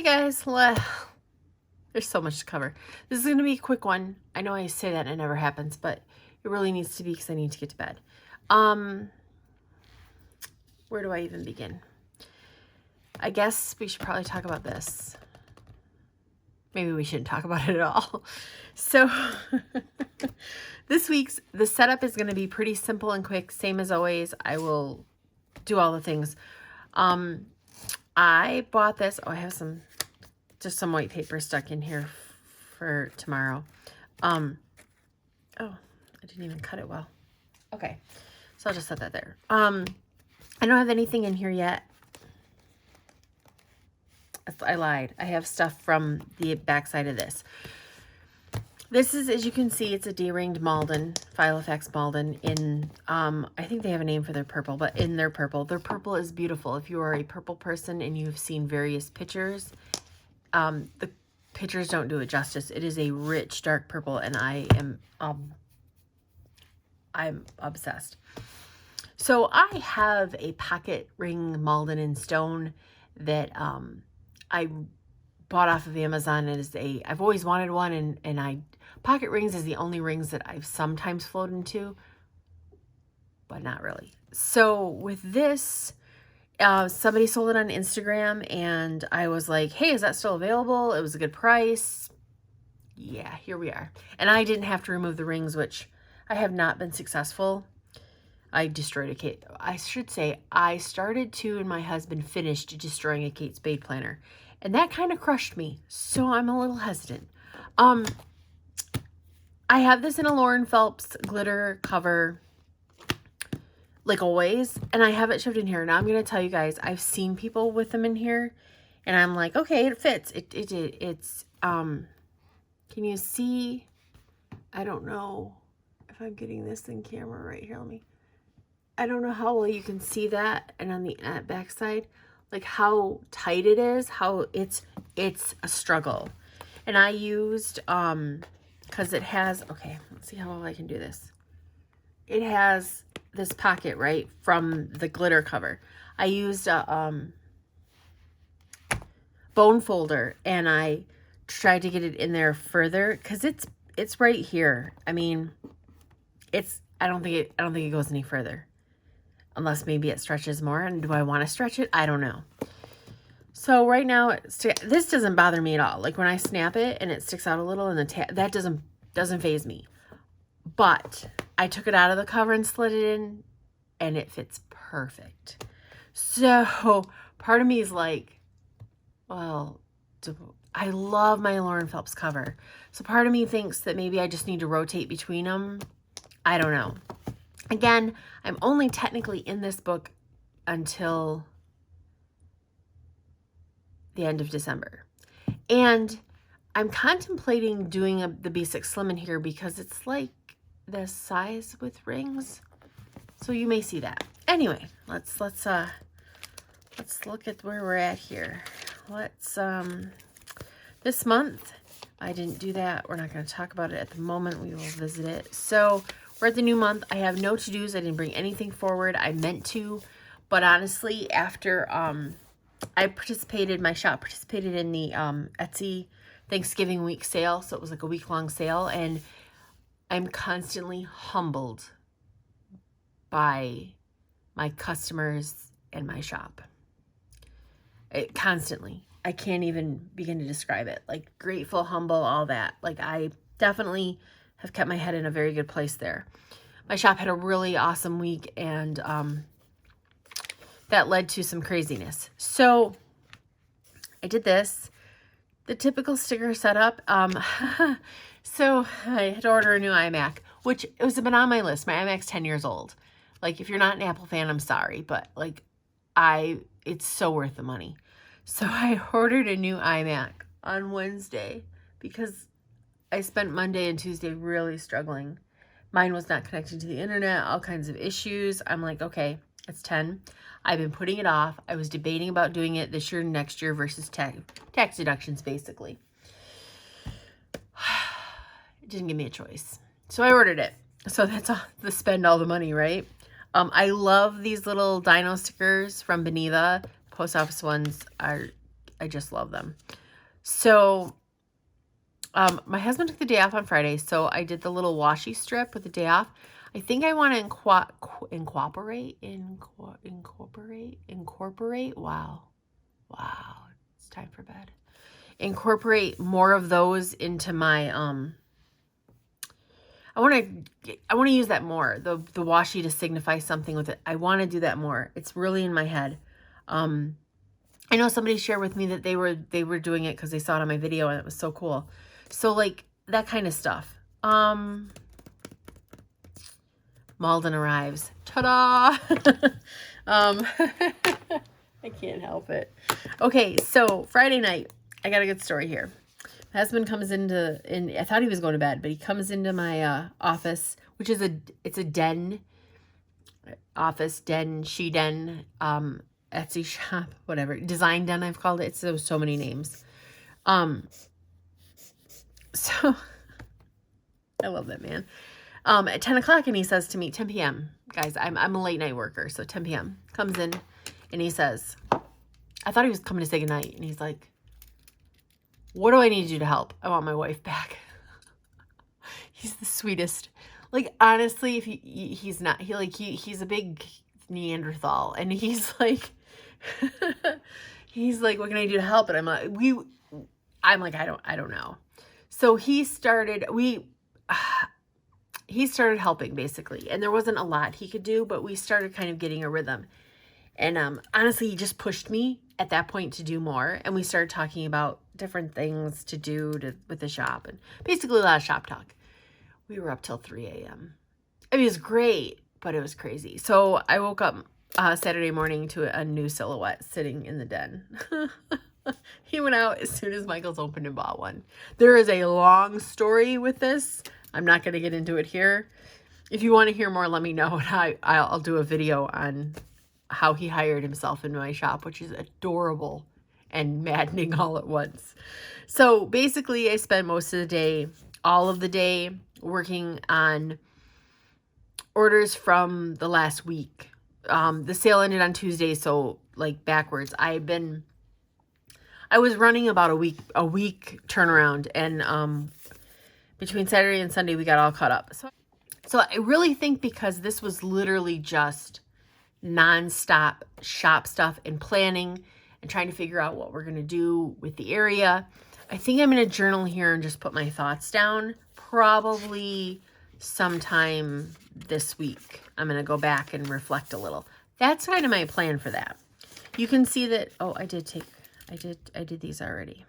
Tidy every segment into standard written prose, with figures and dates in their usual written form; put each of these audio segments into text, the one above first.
guys, there's so much to cover. This is going to be a quick one. I know I say that and it never happens, but it really needs to be because I need to get to bed. Where do I even begin? I guess we should probably talk about this. Maybe we shouldn't talk about it at all. So this week's, the setup is going to be pretty simple and quick. Same as always. I will do all the things. I bought this. Oh, I have just some white paper stuck in here for tomorrow. Oh, I didn't even cut it well. Okay. So I'll just set that there. I don't have anything in here yet. I lied. I have stuff from the back side of this. This is, as you can see, it's a D-ringed Malden, Filofax Malden in, I think they have a name for their purple, but in their purple. Their purple is beautiful. If you are a purple person and you've seen various pictures, the pictures don't do it justice. It is a rich, dark purple, and I'm obsessed. So I have a pocket ring Malden in stone that I bought off of Amazon. I've always wanted one, and pocket rings is the only rings that I've sometimes flowed into, but not really. So with this, somebody sold it on Instagram, and I was like, hey, is that still available? It was a good price. Yeah, here we are. And I didn't have to remove the rings, which I have not been successful. I destroyed a Kate. I should say I started to, and my husband finished destroying a Kate Spade planner. And that kind of crushed me. So I'm a little hesitant. I have this in a Lauren Phelps glitter cover, like always. And I have it shoved in here. Now I'm going to tell you guys, I've seen people with them in here. And I'm like, okay, it fits. It's, can you see? I don't know if I'm getting this in camera right here. I don't know how well you can see that, and on the back side, like how tight it is, how it's a struggle. And I used, because it has, okay, let's see how well I can do this. It has this pocket, right, from the glitter cover. I used a bone folder, and I tried to get it in there further, because it's right here. I mean, I don't think it goes any further. Unless maybe it stretches more. And do I want to stretch it? I don't know. So right now, this doesn't bother me at all. Like when I snap it and it sticks out a little, and that doesn't faze me. But I took it out of the cover and slid it in, and it fits perfect. So part of me is like, well, I love my Lauren Phelps cover. So part of me thinks that maybe I just need to rotate between them. I don't know. Again, I'm only technically in this book until the end of December. And I'm contemplating doing the basic slim in here because it's like the size with rings. So you may see that. Anyway, let's look at where we're at here. This month, I didn't do that. We're not going to talk about it at the moment. We will visit it. So we're at the new month. I have no to-dos. I didn't bring anything forward. I meant to, but honestly, after my shop participated in the Etsy Thanksgiving week sale, so it was like a week-long sale, and I'm constantly humbled by my customers and my shop. Constantly. I can't even begin to describe it. Like grateful, humble, all that. Like I definitely have kept my head in a very good place there. My shop had a really awesome week, and that led to some craziness. So I did this, the typical sticker setup. So I had to order a new iMac, which it was been on my list. My iMac's 10 years old. Like if you're not an Apple fan, I'm sorry, but like it's so worth the money. So I ordered a new iMac on Wednesday because I spent Monday and Tuesday really struggling. Mine was not connected to the internet, all kinds of issues. I'm like, okay, it's 10. I've been putting it off. I was debating about doing it this year, next year versus tax deductions, basically. It didn't give me a choice. So I ordered it. So that's spend all the money, right? I love these little dino stickers from Beneva. Post office ones are just love them. So my husband took the day off on Friday, so I did the little washi strip with the day off. I think I want to incorporate. Wow, it's time for bed. Incorporate more of those into my I want to use that more, the washi, to signify something with it. I want to do that more. It's really in my head. I know somebody shared with me that they were doing it because they saw it on my video and it was so cool. So like that kind of stuff. Malden arrives. Ta-da! I can't help it. Okay, so Friday night, I got a good story here. My husband comes I thought he was going to bed, but he comes into my office, which is it's a den, office den, she den, Etsy shop, whatever, design den I've called it. It's so many names. So I love that man. At 10 o'clock, and he says to me, 10 p.m. Guys, I'm a late night worker, so 10 p.m. comes in, and he says, I thought he was coming to say goodnight, and he's like, what do I need to do to help? I want my wife back. He's the sweetest. Like, honestly, if he's not, he's a big Neanderthal, and he's like, what can I do to help? And I'm like, I don't know. So he started helping basically, and there wasn't a lot he could do, but we started kind of getting a rhythm. And honestly, he just pushed me at that point to do more, and we started talking about different things to do with the shop, and basically a lot of shop talk. We were up till 3 a.m. I mean, it was great, but it was crazy. So I woke up Saturday morning to a new silhouette sitting in the den. He went out as soon as Michael's opened and bought one. There is a long story with this. I'm not going to get into it here. If you want to hear more, let me know, and I'll do a video on how he hired himself into my shop, which is adorable and maddening all at once. So basically, I spent most of the day, all of the day, working on orders from the last week. The sale ended on Tuesday, so like backwards. I was running about a week turnaround, and between Saturday and Sunday, we got all caught up. So I really think because this was literally just nonstop shop stuff and planning and trying to figure out what we're going to do with the area, I think I'm going to journal here and just put my thoughts down. Probably sometime this week, I'm going to go back and reflect a little. That's kind of my plan for that. You can see that, I did these already.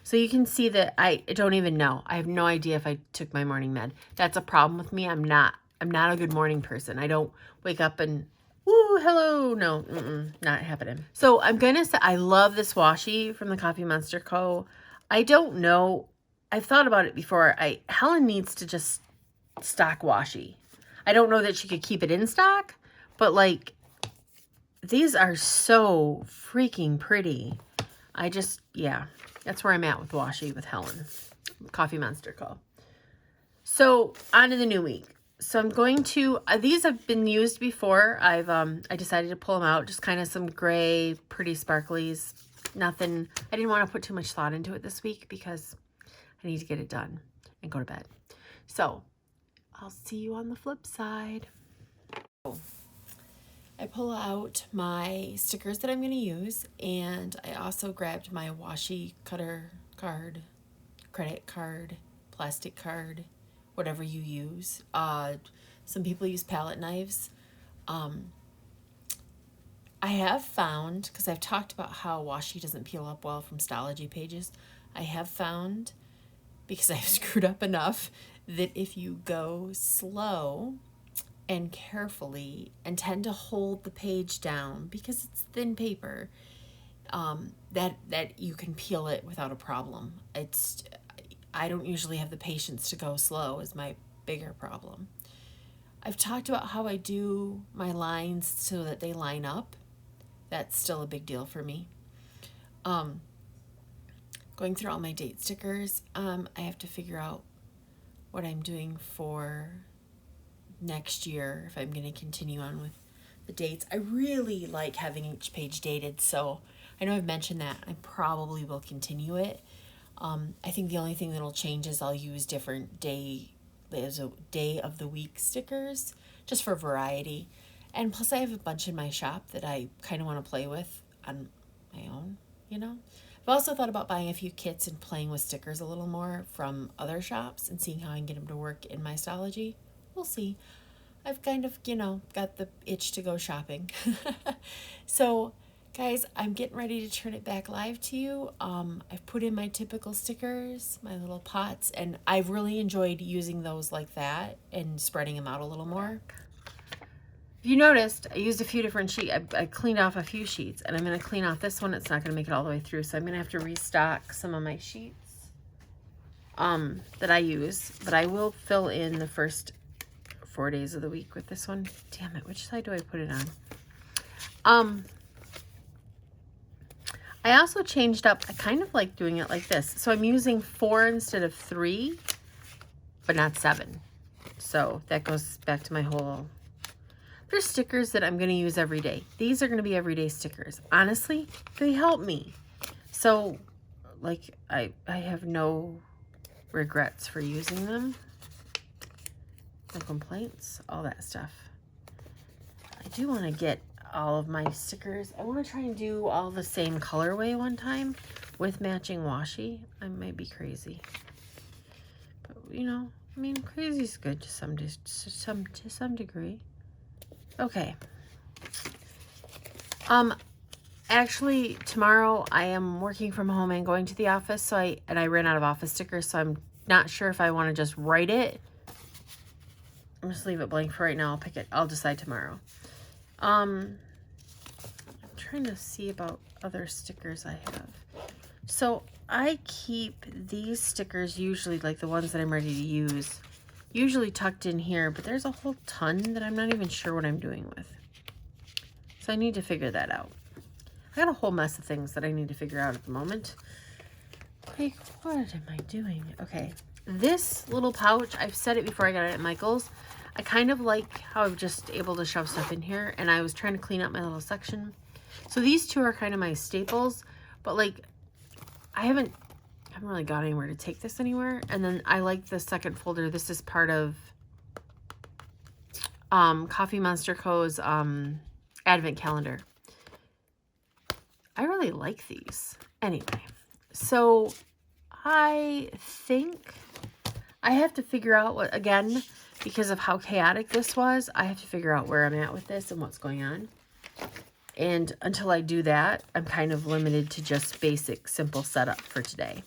So you can see that I don't even know. I have no idea if I took my morning med. That's a problem with me. I'm not a good morning person. I don't wake up and, woo, hello. No, not happening. So I'm going to say, I love this washi from the Coffee Monster Co. I don't know. I've thought about it before. Helen needs to just stock washi. I don't know that she could keep it in stock, but like, these are so freaking pretty. Yeah, that's where I'm at with washi with Helen, Coffee Monster Co. So on to the new week. So I'm going to, these have been used before. I decided to pull them out, just kind of some gray, pretty sparklies. Nothing, I didn't want to put too much thought into it this week because I need to get it done and go to bed. So I'll see you on the flip side. I pull out my stickers that I'm going to use, and I also grabbed my washi cutter card, credit card, plastic card, whatever you use. Some people use palette knives. I have found, because I've talked about how washi doesn't peel up well from Stalogy pages, I have found, because I've screwed up enough, that if you go slow and carefully and tend to hold the page down because it's thin paper, that you can peel it without a problem. I don't usually have the patience to go slow is my bigger problem. I've talked about how I do my lines so that they line up. That's still a big deal for me. Going through all my date stickers, I have to figure out what I'm doing for next year, if I'm going to continue on with the dates. I really like having each page dated, so I know I've mentioned that. I probably will continue it. I think the only thing that'll change is I'll use different day of the week stickers just for variety. And plus I have a bunch in my shop that I kind of want to play with on my own, you know. I've also thought about buying a few kits and playing with stickers a little more from other shops and seeing how I can get them to work in my Stalogy. We'll see. I've kind of, got the itch to go shopping. So, guys, I'm getting ready to turn it back live to you. I've put in my typical stickers, my little pots, and I've really enjoyed using those like that and spreading them out a little more. If you noticed, I used a few different sheets. I cleaned off a few sheets, and I'm going to clean off this one. It's not going to make it all the way through, so I'm going to have to restock some of my sheets that I use, but I will fill in the first 4 days of the week with this one. Damn it, which side do I put it on? I also changed up. I kind of like doing it like this. So I'm using 4 instead of 3, but not 7. So that goes back to my whole... There's stickers that I'm going to use every day. These are going to be everyday stickers. Honestly, they help me. So, like, I have no regrets for using them. No complaints, all that stuff. I do want to get all of my stickers. I want to try and do all the same colorway one time with matching washi. I might be crazy. But, I mean, crazy is good to some degree. Okay. Actually, tomorrow I am working from home and going to the office, so I ran out of office stickers, so I'm not sure if I want to just write it. I'm just leave it blank for right now. I'll decide tomorrow. I'm trying to see about other stickers I have. So I keep these stickers, usually like the ones that I'm ready to use, usually tucked in here, but there's a whole ton that I'm not even sure what I'm doing with. So I need to figure that out. I got a whole mess of things that I need to figure out at the moment. Like, what am I doing? Okay, this little pouch, I've said it before I got it at Michael's. I kind of like how I'm just able to shove stuff in here, and I was trying to clean up my little section. So these two are kind of my staples, but like, I haven't really got anywhere to take this anywhere. And then I like the second folder. This is part of Coffee Monster Co.'s advent calendar. I really like these. Anyway, so I think I have to figure out what, again, because of how chaotic this was, I have to figure out where I'm at with this and what's going on. And until I do that, I'm kind of limited to just basic, simple setup for today.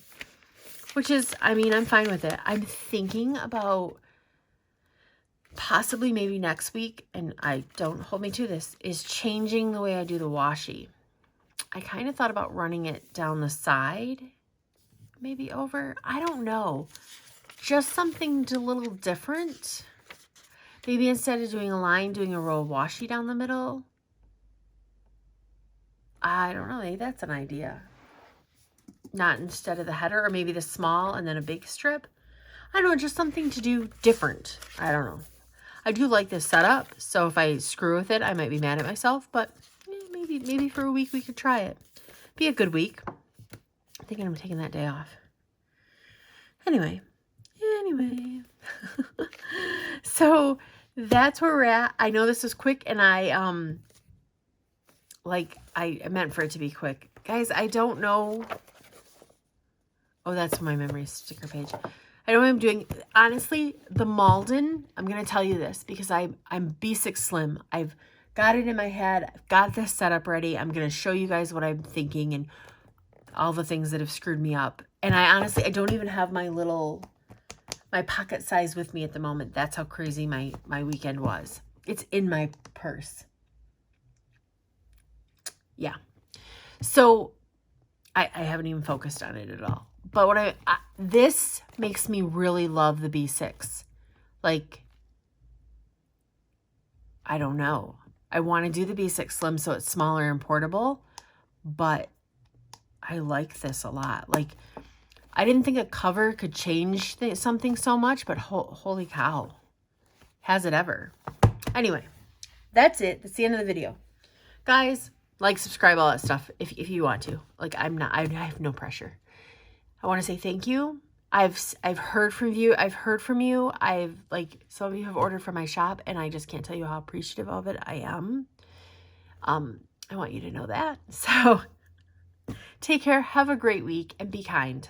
Which is, I mean, I'm fine with it. I'm thinking about possibly maybe next week, and don't hold me to this, is changing the way I do the washi. I kind of thought about running it down the side, maybe over. I don't know. Just something a little different. Maybe instead of doing a line, doing a row of washi down the middle. I don't know. Maybe that's an idea. Not instead of the header, or maybe the small and then a big strip. I don't know, just something to do different. I don't know. I do like this setup, so if I screw with it, I might be mad at myself, but maybe for a week we could try it. Be a good week. I'm thinking I'm taking that day off. Anyway. So that's where we're at. I know this is quick, and I meant for it to be quick. Guys, I don't know. Oh, that's my memory sticker page. I know what I'm doing. Honestly, the Malden, I'm going to tell you this because I'm B6 Slim. I've got it in my head. I've got this setup ready. I'm going to show you guys what I'm thinking and all the things that have screwed me up. And I don't even have my pocket size with me at the moment. That's how crazy my weekend was. It's in my purse. Yeah. So I haven't even focused on it at all. But this makes me really love the B6. Like, I don't know. I want to do the B6 Slim so it's smaller and portable, but I like this a lot. Like, I didn't think a cover could change something so much, but holy cow. Has it ever. Anyway, that's it. That's the end of the video. Guys, Like, subscribe, all that stuff if you want to. Like, I have no pressure. I want to say thank you. I've heard from you. Some of you have ordered from my shop, and I just can't tell you how appreciative of it I am. I want you to know that. So take care, have a great week, and be kind.